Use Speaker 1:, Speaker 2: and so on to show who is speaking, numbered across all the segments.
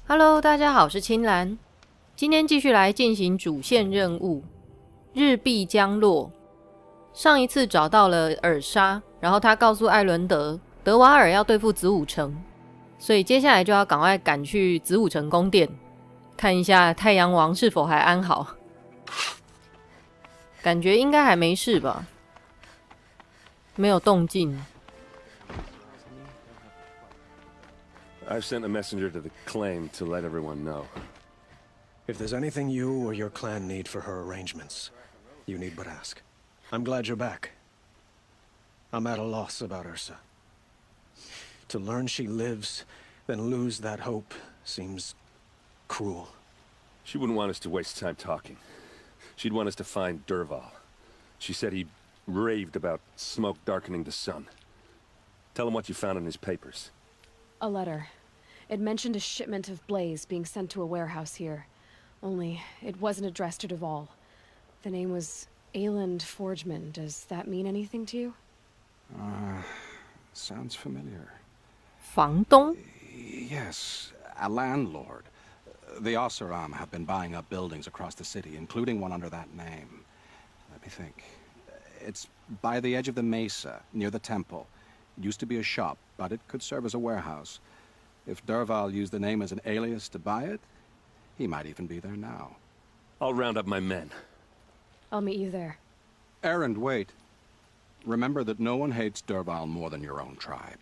Speaker 1: Hello，大家好，我是青兰。今天继续来进行主线任务，日必将落。上一次找到了尔莎，然后他告诉艾伦德，德瓦尔要对付子午城，所以接下来就要赶快赶去子午城宫殿，看一下太阳王是否还安好。感觉应该还没事吧，没有动静。
Speaker 2: I've sent a messenger to the claim to let everyone know.
Speaker 3: If there's anything you or your clan need for her arrangements, you need but ask. I'm glad you're back. I'm at a loss about Ursa. To learn she lives, then lose that hope, seems cruel.
Speaker 2: She wouldn't want us to waste time talking. She'd want us to find Derval. She said he raved about smoke darkening the sun. Tell him what you found in his papers.
Speaker 4: A letter. It mentioned a shipment of blaze being sent to a warehouse here. Only, it wasn't addressed to Derval. The name was Ayland Forgeman. Does that mean anything to you?
Speaker 5: Sounds familiar.
Speaker 1: 房东
Speaker 5: Yes, a landlord. The Oseram have been buying up buildings across the city, including one under that name. Let me think. It's by the edge of the mesa, near the temple. It used to be a shop, but it could serve as a warehouse. If Derval used the name as an alias to buy it, he might even be there now.
Speaker 2: I'll round up my men.
Speaker 4: I'll meet you there.
Speaker 5: Errand, wait. Remember that no one hates Derval more than your own tribe.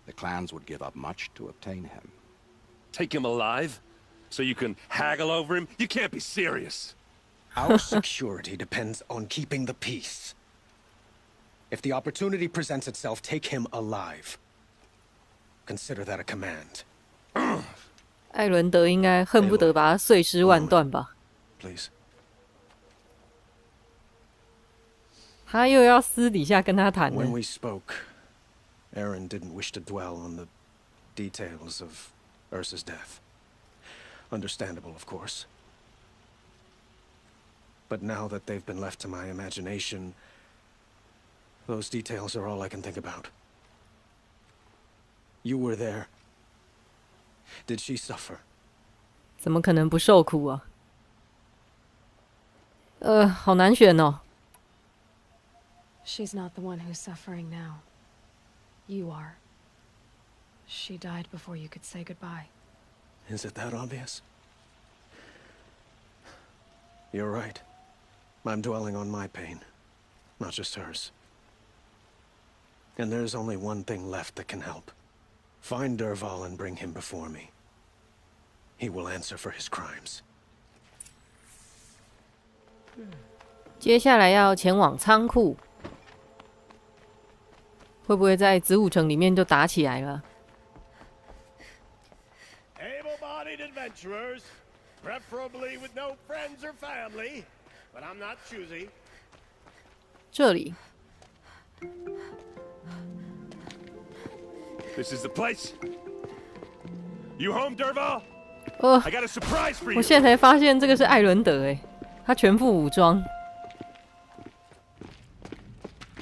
Speaker 5: The clans would give up much to obtain him.
Speaker 2: Take him alive? So you can haggle over him? You can't be serious.
Speaker 3: Our security depends on keeping the peace. If the opportunity presents itself, take him alive. Consider that a command.
Speaker 1: 艾伦德应该恨不得把他碎尸万段吧。
Speaker 3: Please.
Speaker 1: 他又要私底下跟他谈
Speaker 3: When
Speaker 1: 了。
Speaker 3: we spoke, Aaron didn't wish to dwell on the details of Ursa's death. Understandable, of course. But now that they've been left to my imagination, those details are all I can think about. You were there. Did she suffer?
Speaker 1: 怎么可能不受苦啊？好难选哦。
Speaker 4: She's not the one who's suffering now. You are. She died before you could say goodbye.
Speaker 3: Is it that obvious? You're right. I'm dwelling on my pain, not just hers. And there's only one thing left that can help. Find Derval and bring him before me. He will answer for his crimes.
Speaker 1: 接下来要前往仓库，会不会在子午城里面就打起来了？
Speaker 6: Able-bodied adventurers, preferably with no friends or family, but I'm not choosy.
Speaker 1: 这里
Speaker 2: This is the place. You home, Derval?
Speaker 1: 哦，
Speaker 2: I got a surprise for
Speaker 1: 我
Speaker 2: you.
Speaker 1: 现在才发现这个是艾伦德哎，他全副武装，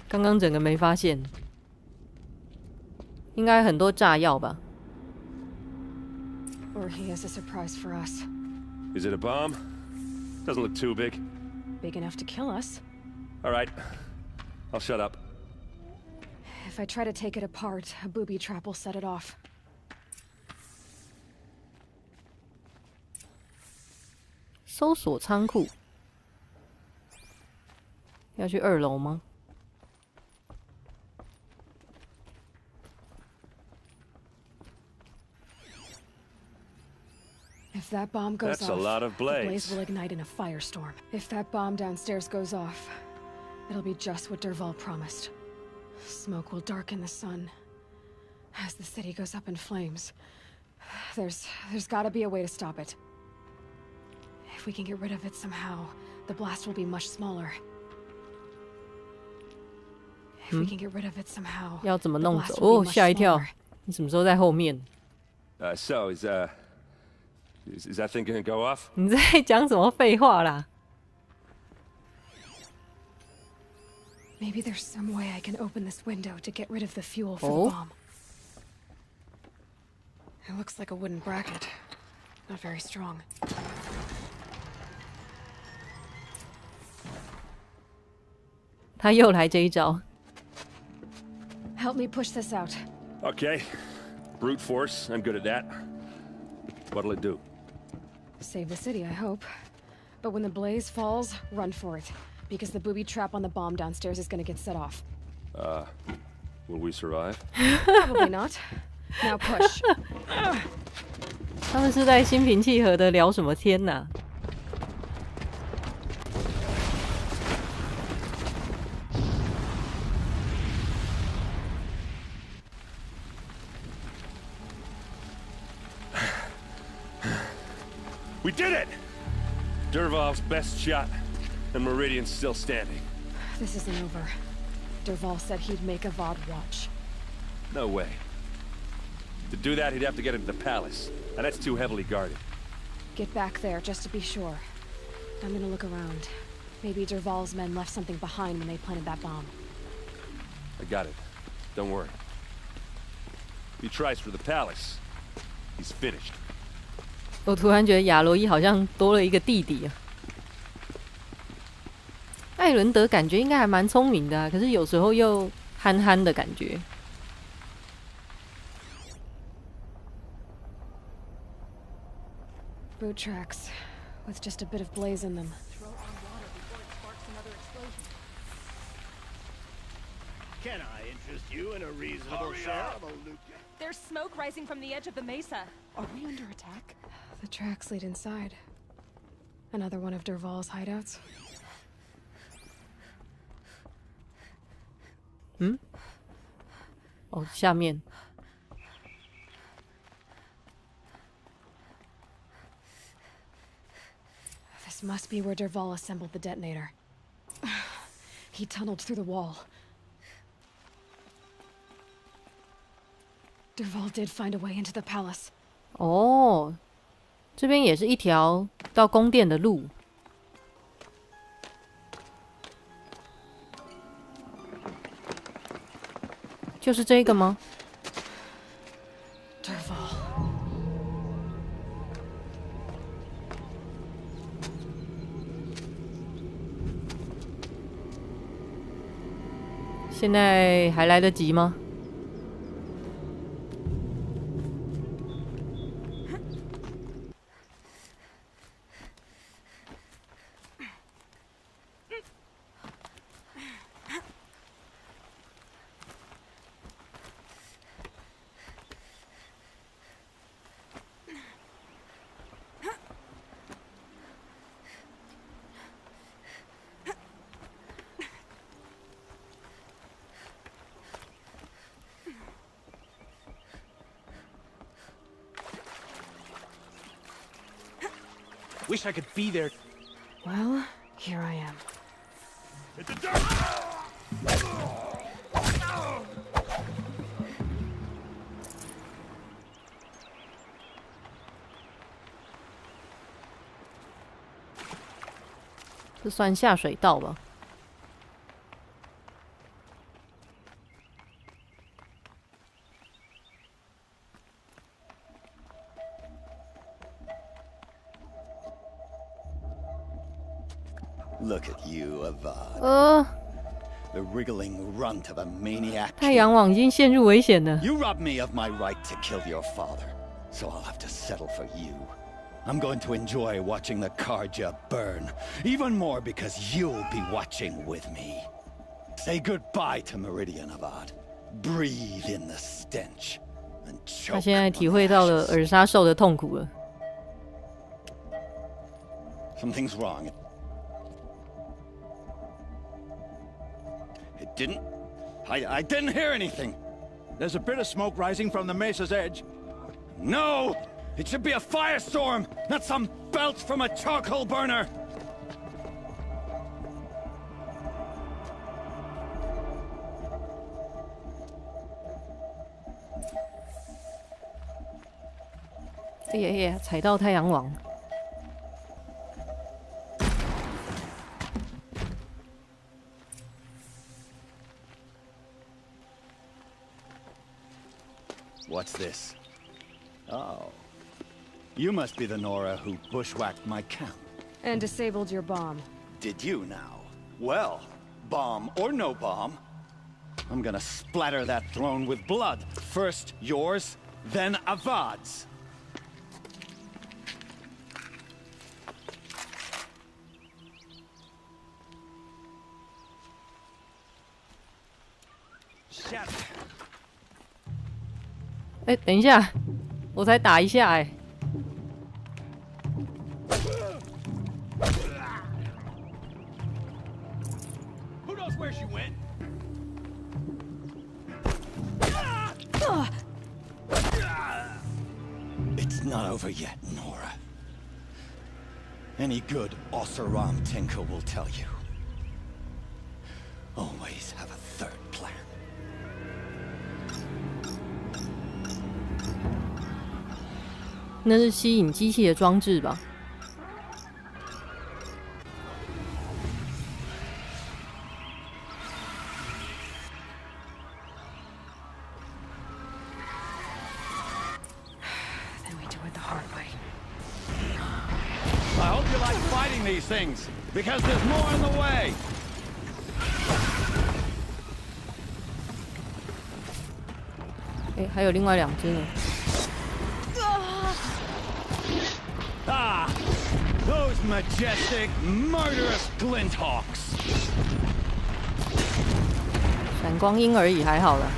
Speaker 1: 刚刚整个没发现，应该很多炸药吧？
Speaker 4: Or he has a surprise for us.
Speaker 2: Is it a bomb? Doesn't look too big.
Speaker 4: Big enough to kill us.
Speaker 2: All right. I'll shut up.
Speaker 4: If I try to take it apart, a booby trap will set it off.
Speaker 1: 搜索仓库，要去2楼吗？
Speaker 4: If that bomb goes
Speaker 2: That's
Speaker 4: off,
Speaker 2: a lot of
Speaker 4: the
Speaker 2: blaze.
Speaker 4: blaze will ignite in a firestorm. If that bomb downstairs goes off, it'll be just what Derval promised. Smoke will darken the sun. As the city goes up in flames, there's gotta be a way to stop it. If we can get rid of it somehow, the blast will be much smaller. If we can get rid of it somehow,
Speaker 1: 要怎么
Speaker 4: the
Speaker 1: 弄
Speaker 4: blast
Speaker 1: 走？
Speaker 4: will
Speaker 1: 哦，
Speaker 4: be much
Speaker 1: 吓一跳
Speaker 4: smaller.！
Speaker 1: 你什么时候在后面？
Speaker 2: So, is that thing gonna go off?
Speaker 1: 你在讲什么废话啦？
Speaker 4: Maybe there's some way I can open this window to get rid of the fuel for
Speaker 1: Oh.
Speaker 4: the bomb. It looks like a wooden bracket. not very strong.
Speaker 1: 他又来这一招。
Speaker 4: Help me push this out.
Speaker 2: Okay. Brute force, I'm good at that. What'll it do?
Speaker 4: Save the city, I hope. But when the blaze falls, run for it. Because the booby trap on the bomb downstairs is gonna get set off.
Speaker 2: Will we survive?
Speaker 4: Probably not. Now push.
Speaker 1: 他们是在心平气和的聊什么天哪？
Speaker 2: We did it! Dervahl's best shot, and Meridian's still standing.
Speaker 4: This isn't over. Dervahl said he'd make Avad watch.
Speaker 2: No way. To do that, he'd have to get into the palace, and that's too heavily guarded.
Speaker 4: Get back there, just to be sure. I'm gonna look around. Maybe Dervahl's men left something behind when they planted that bomb.
Speaker 2: I got it. Don't worry. If he tries for the palace, he's finished.
Speaker 1: 我突然觉得亚罗伊好像多了一个弟弟啊。艾伦德感觉应该还蛮聪明的啊，可是有时候又憨憨的感觉。
Speaker 4: Boot tracks, with just a bit of blaze in them.
Speaker 6: Can I interest you in a reasonable share of a loot?
Speaker 7: There's smoke rising from the edge of the mesa. Are we under attack?
Speaker 4: The tracks lead inside. Another one of Dervahl's hideouts.
Speaker 1: 哦，下面。
Speaker 4: This must be where Dervahl assembled the detonator. He tunneled through the wall. Dervahl did find a way into the palace.
Speaker 1: 哦，这边也是一条到宫殿的路。就是这个吗？
Speaker 4: Dervahl.
Speaker 1: 现在还来得及吗？
Speaker 8: Wish I could be there.
Speaker 4: Well, here I am.
Speaker 6: Hit the dirt!
Speaker 1: 这算下水道吧？
Speaker 9: Look at you, Avad. The wriggling runt of a maniac.
Speaker 1: 太阳网已经陷入危险了。
Speaker 9: You robbed me of my right to kill your father, so I'll have to settle for you. I'm going to enjoy watching the Karja burn, even more because you'll be watching with me. Say goodbye to Meridian, Avad. Breathe in the stench and
Speaker 1: 他
Speaker 9: choke
Speaker 1: 现在
Speaker 9: on
Speaker 1: 体
Speaker 9: the
Speaker 1: 会到了
Speaker 9: ashes.
Speaker 1: 尔莎受的痛苦了。
Speaker 9: Something's wrong. It didn't. I didn't hear anything.
Speaker 8: There's a bit of smoke rising from the mesa's edge.
Speaker 9: No! It should be a firestorm, not some belch from a charcoal burner!
Speaker 1: "哎呀哎呀，踩到太阳网。
Speaker 9: What's this? Oh. You must be the Nora who bushwhacked my camp.
Speaker 4: And disabled your bomb.
Speaker 9: Did you now? Well, bomb or no bomb, I'm gonna splatter that throne with blood. First yours, then Avad's. Shut it.
Speaker 1: 哎，等一下，我才打一下哎。
Speaker 8: Who knows where she went?
Speaker 9: It's not over yet, Nora. Any good Oseram tinker will tell you. Always have a third plan.
Speaker 1: 那是吸引机器的装置吧？
Speaker 8: I hope you like fighting these things, because there's more in the way.
Speaker 1: 哎，还有另外2只呢。
Speaker 8: Ah, those majestic, murderous glinthawks.
Speaker 1: 闪光鹰而已，还好了。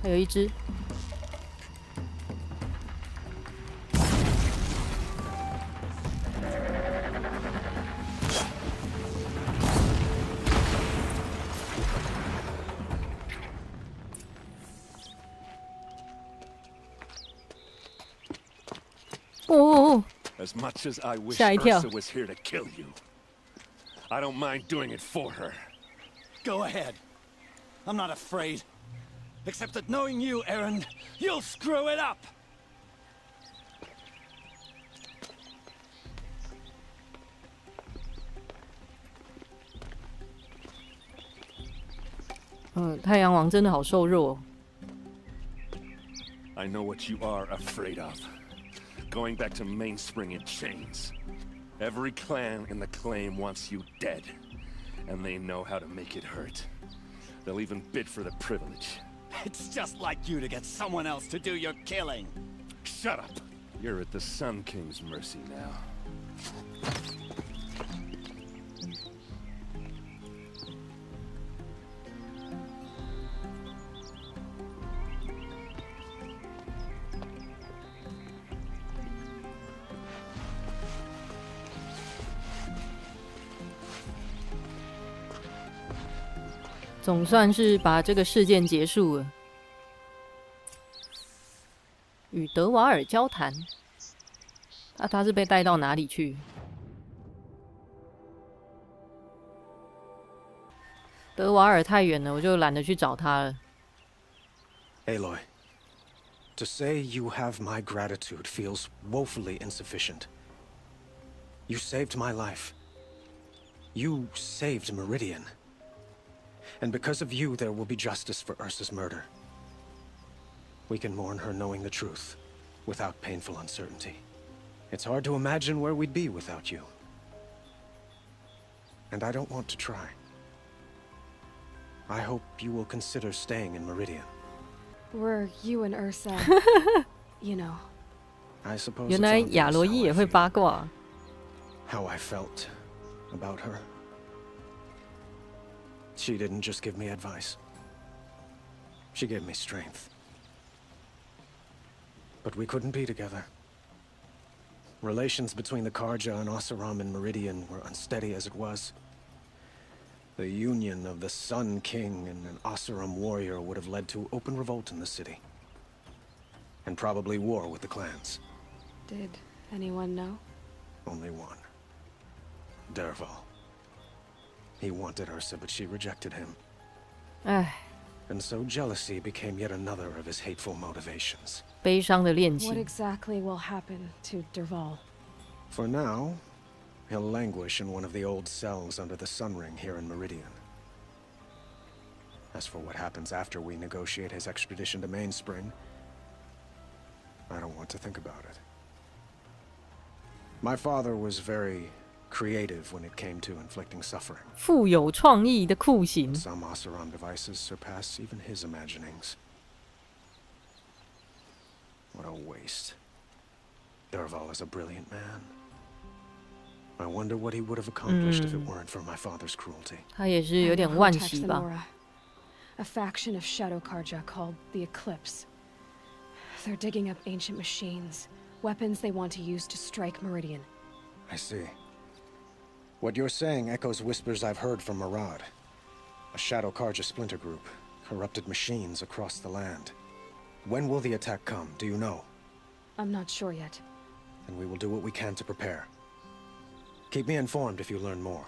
Speaker 1: 还有1只。哦，
Speaker 2: As much as I wish
Speaker 1: 吓一跳。
Speaker 2: Ursa was here to kill you, I don't mind doing it for her.
Speaker 9: Go ahead. I'm not afraid. Except that knowing you, Aaron, you'll screw it up!
Speaker 1: 太阳王真的好瘦弱哦。
Speaker 2: I know what you are afraid of. Going back to Mainspring in chains. Every clan in the claim wants you dead. And they know how to make it hurt. They'll even bid for the privilege.
Speaker 9: It's just like you to get someone else to do your killing.
Speaker 2: Shut up! You're at the Sun King's mercy now.
Speaker 1: 总算是把这个事件结束了。与德瓦尔交谈，他是被带到哪里去？德瓦尔太远了，我就懒得去找他了。
Speaker 3: Aloy, to say you have my gratitude feels woefully insufficient. You saved my life. You saved Meridian. And because of you, there will be justice for Ursa's murder. We can mourn her knowing the truth, without painful uncertainty. It's hard to imagine where we'd be without you. And I don't want to try. I hope you will consider staying in Meridian.
Speaker 4: Were you and Ursa, you know.
Speaker 3: I suppose
Speaker 1: 原
Speaker 3: it's
Speaker 1: 来
Speaker 3: obvious
Speaker 1: 亚罗
Speaker 3: how
Speaker 1: 伊
Speaker 3: I
Speaker 1: 也会
Speaker 3: feel,
Speaker 1: 八卦。
Speaker 3: how I felt about her. She didn't just give me advice. She gave me strength. But we couldn't be together. Relations between the Karja and Oseram and Meridian were unsteady as it was. The union of the Sun King and an Oseram warrior would have led to open revolt in the city. And probably war with the clans.
Speaker 4: Did Anyone know?
Speaker 3: Only one. Dervahl. He wanted Ursa, but she rejected him.
Speaker 1: 唉，
Speaker 3: And so jealousy became yet another of his hateful motivations.
Speaker 1: 悲伤的恋
Speaker 4: What
Speaker 1: 情。
Speaker 4: exactly will happen to Dervahl?
Speaker 3: For now, he'll languish in one of the old cells under the Sun Ring here in Meridian. As for what happens after we negotiate his extradition to Mainspring, I don't want to think about it. My father was very creative when it came to inflicting suffering.
Speaker 1: 富有创意的酷刑。
Speaker 3: Some Oseram devices surpass even his imaginings. What a waste. Dervahl is a brilliant man. I wonder what he would have accomplished if it weren't for my father's cruelty.
Speaker 1: 他也是有
Speaker 4: I
Speaker 1: 点
Speaker 4: know who
Speaker 1: 惋
Speaker 4: attacks
Speaker 1: 惜
Speaker 4: the
Speaker 1: 吧。
Speaker 4: Nora. A faction of Shadow Karja called the Eclipse. They're digging up ancient machines, weapons they want to use to strike Meridian.
Speaker 3: I see. What you're saying echoes whispers I've heard from Murad. A Shadow Karja splinter group, corrupted machines across the land. When will the attack come, do you know?
Speaker 4: I'm not sure yet.
Speaker 3: And we will do what we can to prepare. Keep me informed if you learn more.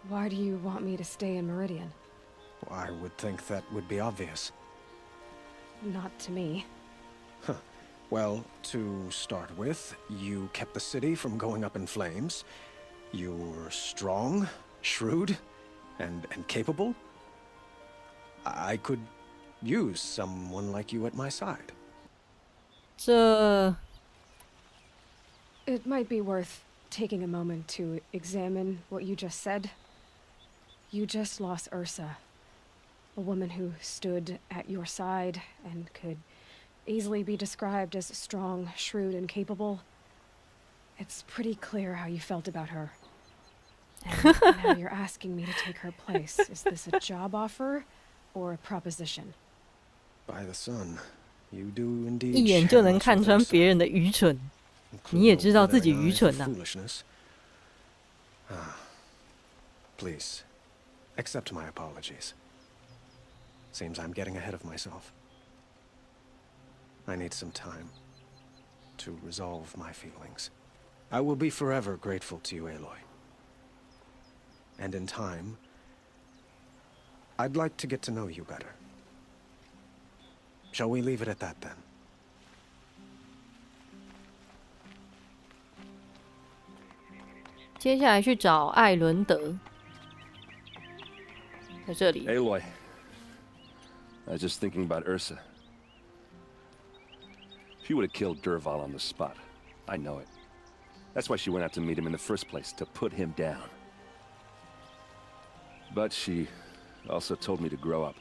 Speaker 4: Why do you want me to stay in Meridian?
Speaker 3: I would think that would be obvious.
Speaker 4: Not to me.
Speaker 3: Well, to start with, you kept the city from going up in flames. You were strong, shrewd, and capable. I could use someone like you at my side.
Speaker 1: 这
Speaker 4: It might be worth taking a moment to examine what you just said. You just lost Ursa, a woman who stood at your side and could easily be described as strong, shrewd, and capable. It's pretty clear how you felt about her. And now you're asking me to take her place. Is this a job offer or a proposition?
Speaker 3: By the sun, you do indeed
Speaker 1: 一眼就
Speaker 3: share
Speaker 1: 能
Speaker 3: much
Speaker 1: 看
Speaker 3: with
Speaker 1: 穿
Speaker 3: Ursa,
Speaker 1: 别人的愚蠢。
Speaker 3: including
Speaker 1: 你也知道自己
Speaker 3: glittering
Speaker 1: 愚
Speaker 3: eyes
Speaker 1: 蠢
Speaker 3: of
Speaker 1: 呐、
Speaker 3: foolishness. Please, accept my apologies. Seems I'm getting ahead of myself. I need some time to resolve my feelings. I will be forever grateful to you, Aloy. And in time, I'd like to get to know you better. Shall we leave it at that then?
Speaker 1: 接下来去找艾伦德，在这里。
Speaker 2: Aloy, I was just thinking about Ursa. She would have killed Dervahl on the spot. I know it. That's why she went out to meet him in the first place, to put him down. But she also told me to grow up.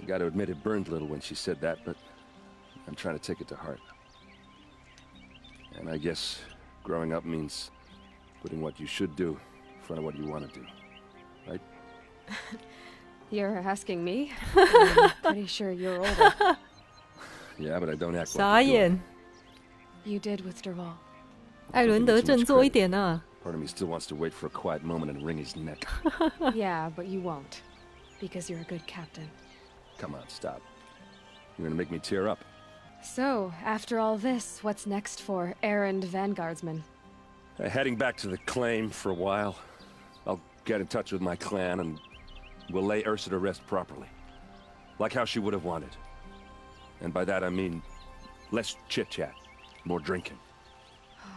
Speaker 2: I gotta admit it burned a little when she said that, but I'm trying to take it to heart. And I guess growing up means putting what you should do in front of what you want to do, right?
Speaker 4: You're asking me? I'm pretty sure you're older.
Speaker 2: Yeah, but I don't act
Speaker 1: 傻
Speaker 2: like you do.
Speaker 1: 眼，
Speaker 4: You did with Dervahl.
Speaker 1: 艾伦德振作一点啊！
Speaker 2: Part of me still wants to wait for a quiet moment and wring his neck.
Speaker 4: Yeah, but you won't. Because you're a good captain.
Speaker 2: Come on, stop. You're gonna make me tear up.
Speaker 4: So, after all this, what's next for errand vanguardsman?
Speaker 2: Heading back to the claim for a while. I'll get in touch with my clan and we'll lay Ursa to rest properly. Like how she would have wanted. And by that I mean less chit-chat, more drinking.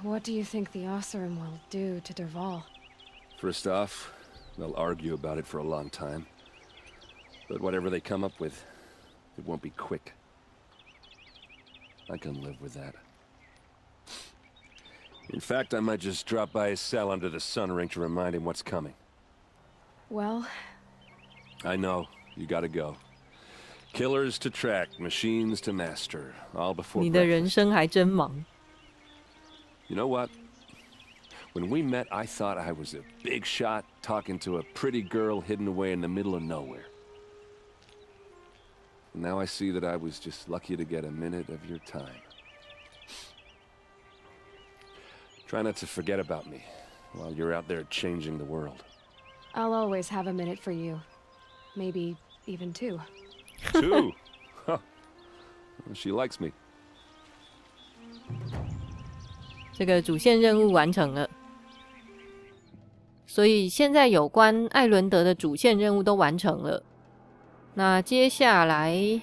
Speaker 4: What do you think the Oseram will do to Dervahl?
Speaker 2: First off, they'll argue about it for a long time. But whatever they come up with, it won't be quick. I can live with that. In fact, I might just drop by his cell under the sun ring to remind him what's coming.
Speaker 4: Well,
Speaker 2: I know, you gotta go. Killers to track, machines to master, all before
Speaker 1: 你的
Speaker 2: breakfast.
Speaker 1: 人生还真忙。
Speaker 2: You know what? When we met, I thought I was a big shot talking to a pretty girl hidden away in the middle of nowhere. Now I see that I was just lucky to get a minute of your time. Try not to forget about me while you're out there changing the world.
Speaker 4: I'll always have a minute for you. Maybe even 2.
Speaker 2: 2? Huh. Well, she likes me.
Speaker 1: 这个主线任务完成了。所以现在有关艾伦德的主线任务都完成了。那接下来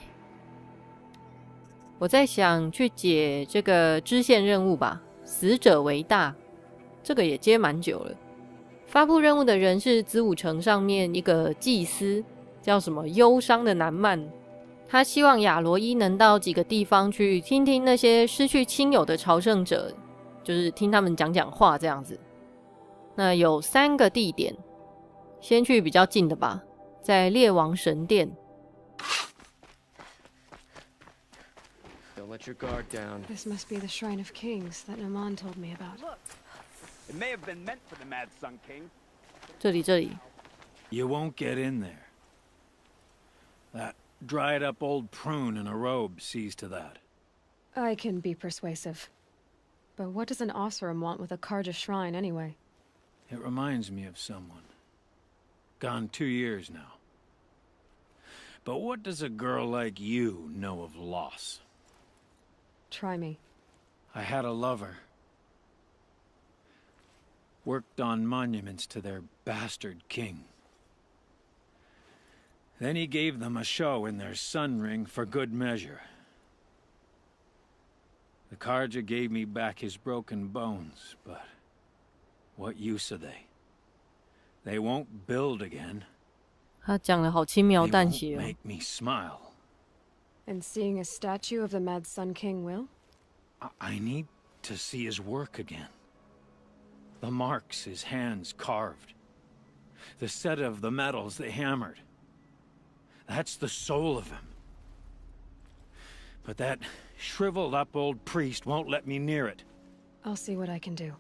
Speaker 1: 我在想去解这个支线任务吧，死者为大，这个也接蛮久了。发布任务的人是子午城上面一个祭司，叫什么忧伤的南曼，他希望亚罗伊能到几个地方去听听那些失去亲友的朝圣者，就是听他们讲讲话这样子。那有3个地点，先去比较近的吧，在列王神殿。
Speaker 10: Don't let your guard down.
Speaker 4: This must be the Shrine of Kings that Naman told me about.
Speaker 8: It may have been meant for the Mad Sun King.
Speaker 1: 这里。
Speaker 8: You won't get in there. That dried up old prune in a robe sees to that.
Speaker 4: I can be persuasive. But what does an Oseram want with a Karja shrine anyway?
Speaker 8: It reminds me of someone. Gone 2 years now. But what does a girl like you know of loss?
Speaker 4: Try me.
Speaker 8: I had a lover. Worked on monuments to their bastard king. Then he gave them a show in their sun ring for good measure. The Karja gave me back his broken bones, but what use are they? They won't build again.
Speaker 1: 他讲得好轻描
Speaker 8: They
Speaker 1: 淡
Speaker 8: won't
Speaker 1: 写哦。
Speaker 8: make me smile.
Speaker 4: And seeing a statue of the Mad Sun King will?
Speaker 8: I need to see his work again. The marks his hands carved. The set of the metals they hammered. That's the soul of him. But that shriveled up old priest won't let me near it.
Speaker 4: I'll see what I can do.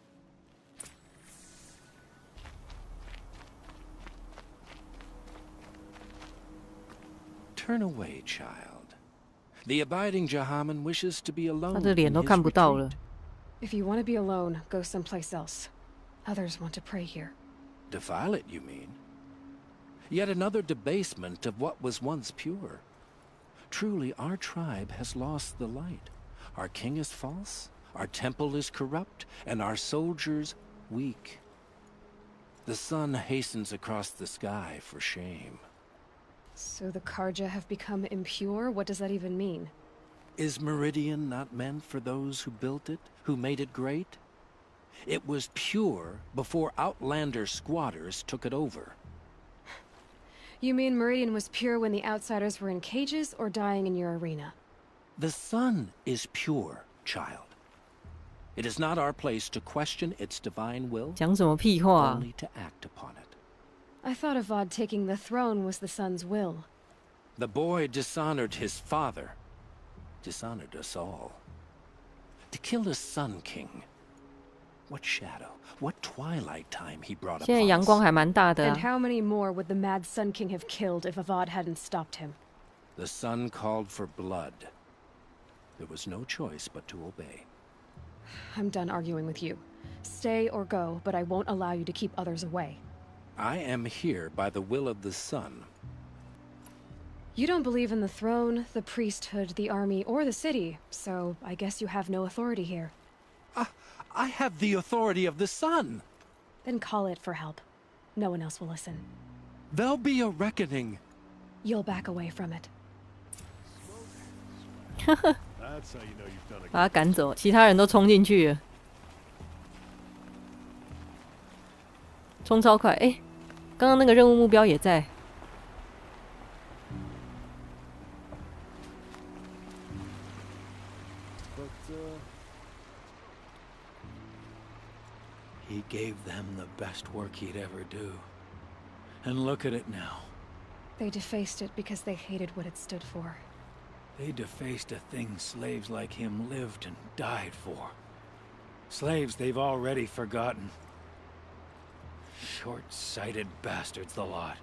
Speaker 11: Turn away, child. The abiding Jahaman wishes to be alone
Speaker 1: 他的脸
Speaker 11: in
Speaker 1: 都
Speaker 11: his
Speaker 1: 看不到了。
Speaker 11: retreat.
Speaker 4: If you want to be alone, go someplace else. Others want to pray here.
Speaker 11: Defile it, you mean? Yet another debasement of what was once pure. Truly, our tribe has lost the light. Our king is false, our temple is corrupt, and our soldiers weak. The sun hastens across the sky for shame.
Speaker 4: So the Karja have become impure? What does that even mean?
Speaker 11: Is Meridian not meant for those who built it, who made it great? It was pure before outlander squatters took it over.
Speaker 4: You mean Meridian was pure when the outsiders were in cages or dying in your arena?
Speaker 11: The sun is pure, child. It is not our place to question its divine will,
Speaker 1: 讲什么屁话啊
Speaker 11: only to act upon it.
Speaker 4: I thought Avad taking the throne was the sun's will.
Speaker 11: The boy dishonored his father, dishonored us all. To kill the Sun King. What shadow, what twilight time he brought
Speaker 1: 现在
Speaker 11: upon
Speaker 1: 阳光
Speaker 11: us.
Speaker 1: 还蛮大的
Speaker 4: And
Speaker 1: 啊。
Speaker 4: how many more would the Mad Sun King have killed if Avad hadn't stopped him?
Speaker 11: The sun called for blood. There was no choice but to obey.
Speaker 4: I'm done arguing with you. Stay or go, but I won't allow you to keep others away.
Speaker 11: I am here by the will of the sun.
Speaker 4: You don't believe in the throne, the priesthood, the army, or the city, so I guess you have no authority here.
Speaker 11: I have the authority of the sun.
Speaker 4: Then call it for help. No one else will listen.
Speaker 11: There'll be a reckoning.
Speaker 4: You'll back away from it.
Speaker 6: That's how you know you've done a
Speaker 1: 把他赶走，其他人都冲进去了，冲超快！哎，刚刚那个任务目标也在。
Speaker 8: He gave them the best work he'd ever do. And look at it now.
Speaker 4: They defaced it because they hated what it stood for.
Speaker 8: They defaced a thing slaves like him lived and died for. Slaves they've already forgotten. Short-sighted bastards, the lot.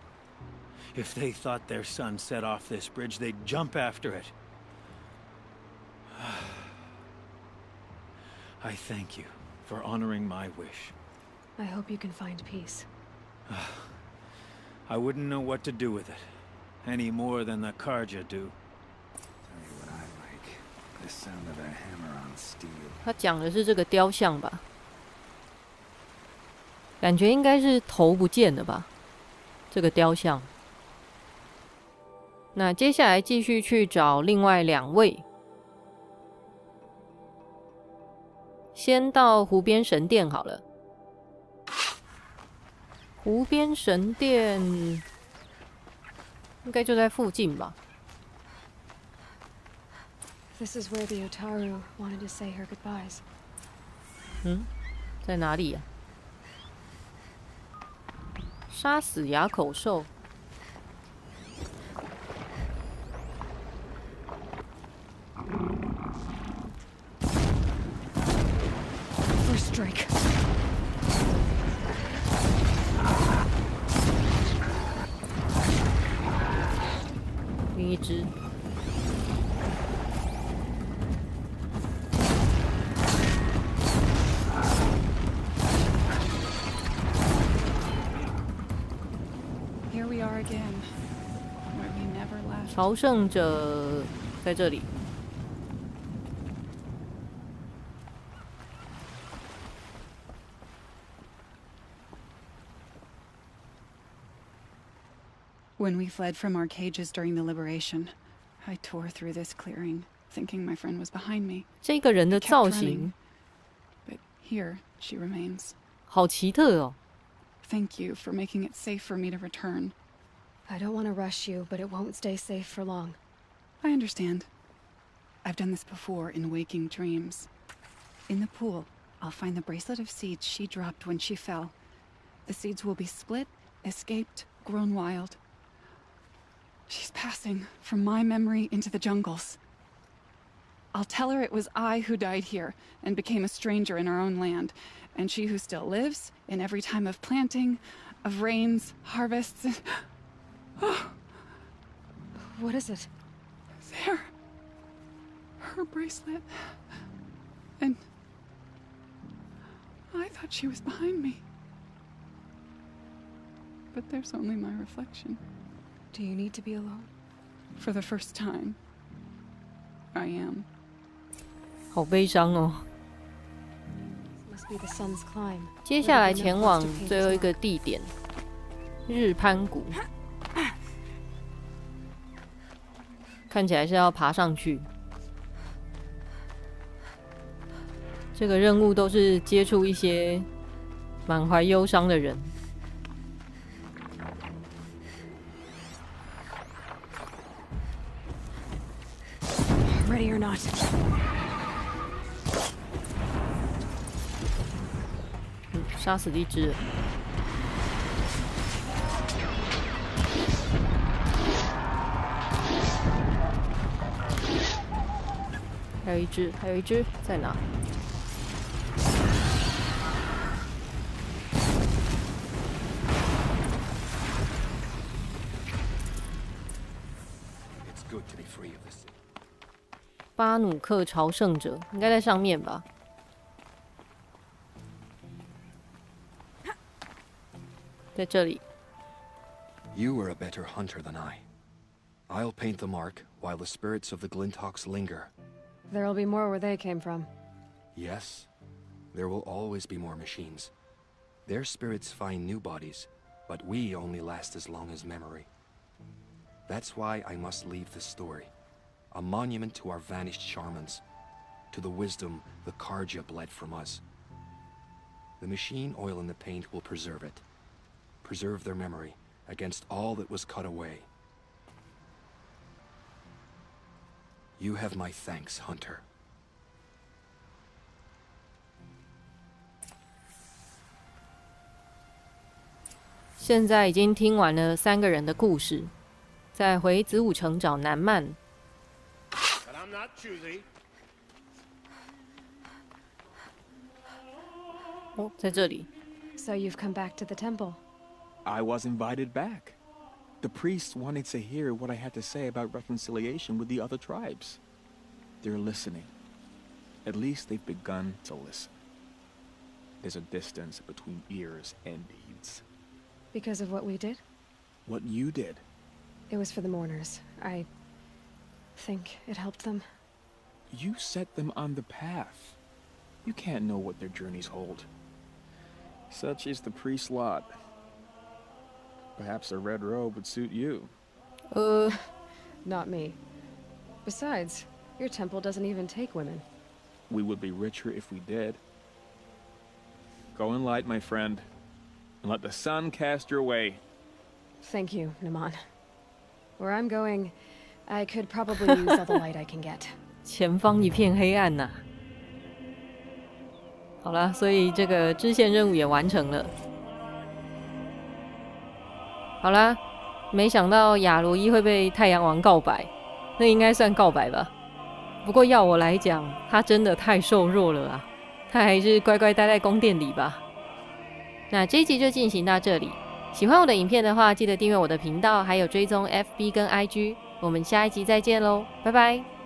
Speaker 8: If they thought their son set off this bridge, they'd jump after it. I thank you for honoring my wish.
Speaker 4: I hope you can find peace.
Speaker 8: I wouldn't know what to do with it, any more than the Karja do.
Speaker 5: Tell you what I like.
Speaker 11: sound of a hammer on steel.
Speaker 1: 他讲的是这个雕像吧？感觉应该是头不见了吧？这个雕像。那接下来继续去找另外2位。先到湖边神殿好了。湖边神殿应该就在附近吧。
Speaker 4: This is where the Otaru wanted to say her goodbyes.
Speaker 1: 在哪里呀？杀死哑口兽。
Speaker 4: First strike.
Speaker 1: 另一只。
Speaker 7: Here we are again, where we never left.
Speaker 1: 朝圣者在这里。
Speaker 7: When we fled from our cages during the liberation, I tore through this clearing, thinking my friend was behind me.
Speaker 1: 这个人的造型
Speaker 7: But here she remains.
Speaker 1: 好奇特哦。
Speaker 7: Thank you for making it safe for me to return.
Speaker 4: I don't want to rush you, but it won't stay safe for long.
Speaker 7: I understand. I've done this before in waking dreams. In the pool, I'll find the bracelet of seeds she dropped when she fell. The seeds will be split, escaped, grown wild. She's passing from my memory into the jungles. I'll tell her it was I who died here and became a stranger in our own land, and she who still lives in every time of planting, of rains, harvests, and...
Speaker 4: What is it?
Speaker 7: There. Her bracelet. And... I thought she was behind me. But there's only my reflection.
Speaker 4: Do you need to be alone?
Speaker 7: For the first time, I am.
Speaker 1: 好悲伤哦。
Speaker 4: Must be the sun's climb.
Speaker 1: 接下来前往最后一个地点——日攀谷。看起来是要爬上去。这个任务都是接触一些满怀忧伤的人。
Speaker 4: Ready or not?
Speaker 1: 杀死一只了。还有一只，还有一只在哪？ 巴努克朝圣者应该在上面吧？在这里。
Speaker 12: You are a better hunter than I. I'll paint the mark while the spirits of the Glinthawks linger.
Speaker 4: There'll be more where they came from.
Speaker 12: Yes, there will always be more machines. Their spirits find new bodies, but we only last as long as memory. That's why I must leave this story. A monument to our vanished shamans, to the wisdom the Karja bled from us. The machine oil in the paint will preserve it. Preserve their memory against all that was cut away. You have my thanks, Hunter.
Speaker 1: 现在已经听完了3个人的故事，再回子午城找南曼。
Speaker 6: But I'm not choosy.
Speaker 1: 哦，在这里。
Speaker 4: So you've come back to the temple.
Speaker 13: I was invited back. The priests wanted to hear what I had to say about reconciliation with the other tribes. They're listening. At least they've begun to listen. There's a distance between ears and deeds.
Speaker 4: Because of what we did?
Speaker 13: What you did.
Speaker 4: It was for the mourners. I think it helped them.
Speaker 13: You set them on the path. You can't know what their journeys hold. Such is the priest's lot. Perhaps a red robe would suit you.
Speaker 4: Not me. Besides, your temple doesn't even take women.
Speaker 13: We would be richer if we did. Go in light, my friend, and let the sun cast your way.
Speaker 4: Thank you, Naman. Where I'm going, I could probably use all the light I can get.
Speaker 1: 前方一片黑暗呐、好啦，所以这个支线任务也完成了。好啦，没想到亚罗伊会被太阳王告白，那应该算告白吧。不过要我来讲，他真的太瘦弱了啊，他还是乖乖待在宫殿里吧。那这一集就进行到这里。喜欢我的影片的话，记得订阅我的频道，还有追踪 FB 跟 IG。我们下一集再见喽，拜拜。